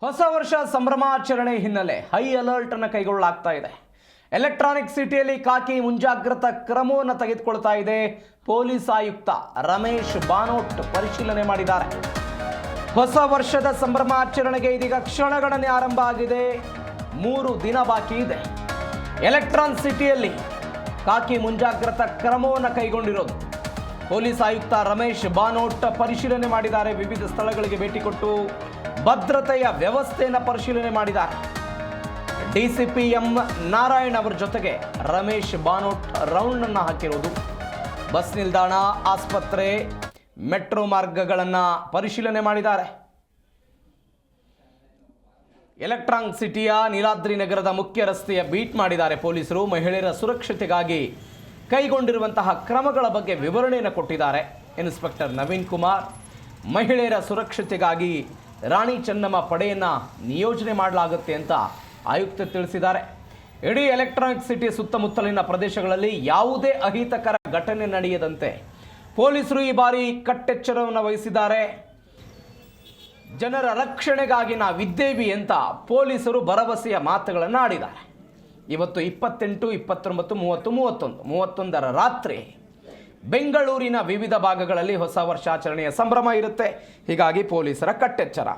ಹೊಸ ವರ್ಷ ಸಂಭ್ರಮಾಚರಣೆ ಹಿನ್ನೆಲೆ ಹೈ ಅಲರ್ಟ್ ಅನ್ನು ಕೈಗೊಳ್ಳಲಾಗ್ತಾ ಇದೆ. ಎಲೆಕ್ಟ್ರಾನಿಕ್ ಸಿಟಿಯಲ್ಲಿ ಖಾಕಿ ಮುಂಜಾಗ್ರತಾ ಕ್ರಮವನ್ನು ತೆಗೆದುಕೊಳ್ತಾ ಇದೆ. ಪೊಲೀಸ್ ಆಯುಕ್ತ ರಮೇಶ್ ಬಾನೋಟ್ ಪರಿಶೀಲನೆ ಮಾಡಿದ್ದಾರೆ. ಹೊಸ ವರ್ಷದ ಸಂಭ್ರಮಾಚರಣೆಗೆ ಇದೀಗ ಕ್ಷಣಗಣನೆ ಆರಂಭ ಆಗಿದೆ. 3 ದಿನ ಬಾಕಿ ಇದೆ. ಎಲೆಕ್ಟ್ರಾನಿಕ್ ಸಿಟಿಯಲ್ಲಿ ಖಾಕಿ ಮುಂಜಾಗ್ರತಾ ಕ್ರಮವನ್ನು ಕೈಗೊಂಡಿರೋದು ಪೊಲೀಸ್ ಆಯುಕ್ತ ರಮೇಶ್ ಬಾನೋಟ್ ಪರಿಶೀಲನೆ ಮಾಡಿದ್ದಾರೆ. ವಿವಿಧ ಸ್ಥಳಗಳಿಗೆ ಭೇಟಿ ಕೊಟ್ಟು ಭದ್ರತೆಯ ವ್ಯವಸ್ಥೆಯನ್ನು ಪರಿಶೀಲನೆ ಮಾಡಿದ್ದಾರೆ. ಡಿಸಿಪಿ ಎಂ ನಾರಾಯಣ್ ಅವರ ಜೊತೆಗೆ ರಮೇಶ್ ಬಾನೋಟ್ ರೌಂಡ್ ಅನ್ನು ಹಾಕಿರೋದು. ಬಸ್ ನಿಲ್ದಾಣ, ಆಸ್ಪತ್ರೆ, ಮೆಟ್ರೋ ಮಾರ್ಗಗಳನ್ನು ಪರಿಶೀಲನೆ ಮಾಡಿದ್ದಾರೆ. ಎಲೆಕ್ಟ್ರಾನಿಕ್ ಸಿಟಿಯ ನೀಲಾದ್ರಿ ನಗರದ ಮುಖ್ಯ ರಸ್ತೆಯ ಬೀಟ್ ಮಾಡಿದ್ದಾರೆ ಪೊಲೀಸರು. ಮಹಿಳೆಯರ ಸುರಕ್ಷತೆಗಾಗಿ ಕೈಗೊಂಡಿರುವಂತಹ ಕ್ರಮಗಳ ಬಗ್ಗೆ ವಿವರಣೆಯನ್ನು ಕೊಟ್ಟಿದ್ದಾರೆ ಇನ್ಸ್ಪೆಕ್ಟರ್ ನವೀನ್ ಕುಮಾರ್. ಮಹಿಳೆಯರ ಸುರಕ್ಷತೆಗಾಗಿ ರಾಣಿ ಚೆನ್ನಮ್ಮ ಪಡೆಯನ್ನು ನಿಯೋಜನೆ ಮಾಡಲಾಗುತ್ತೆ ಅಂತ ಆಯುಕ್ತ ತಿಳಿಸಿದ್ದಾರೆ. ಇಡೀ ಎಲೆಕ್ಟ್ರಾನಿಕ್ ಸಿಟಿ ಸುತ್ತಮುತ್ತಲಿನ ಪ್ರದೇಶಗಳಲ್ಲಿ ಯಾವುದೇ ಅಹಿತಕರ ಘಟನೆ ನಡೆಯದಂತೆ ಪೊಲೀಸರು ಈ ಬಾರಿ ಕಟ್ಟೆಚ್ಚರವನ್ನು ವಹಿಸಿದ್ದಾರೆ. ಜನರ ರಕ್ಷಣೆಗಾಗಿ ನಾವಿದ್ದೇವಿ ಅಂತ ಪೊಲೀಸರು ಭರವಸೆಯ ಮಾತುಗಳನ್ನು ಆಡಿದ್ದಾರೆ. ಇವತ್ತು 28, 29, 30, 31ರ ರಾತ್ರಿ ಬೆಂಗಳೂರಿನ ವಿವಿಧ ಭಾಗಗಳಲ್ಲಿ ಹೊಸ ವರ್ಷಾಚರಣೆಯ ಸಂಭ್ರಮ ಇರುತ್ತೆ. ಹೀಗಾಗಿ ಪೊಲೀಸರ ಕಟ್ಟೆಚ್ಚರ.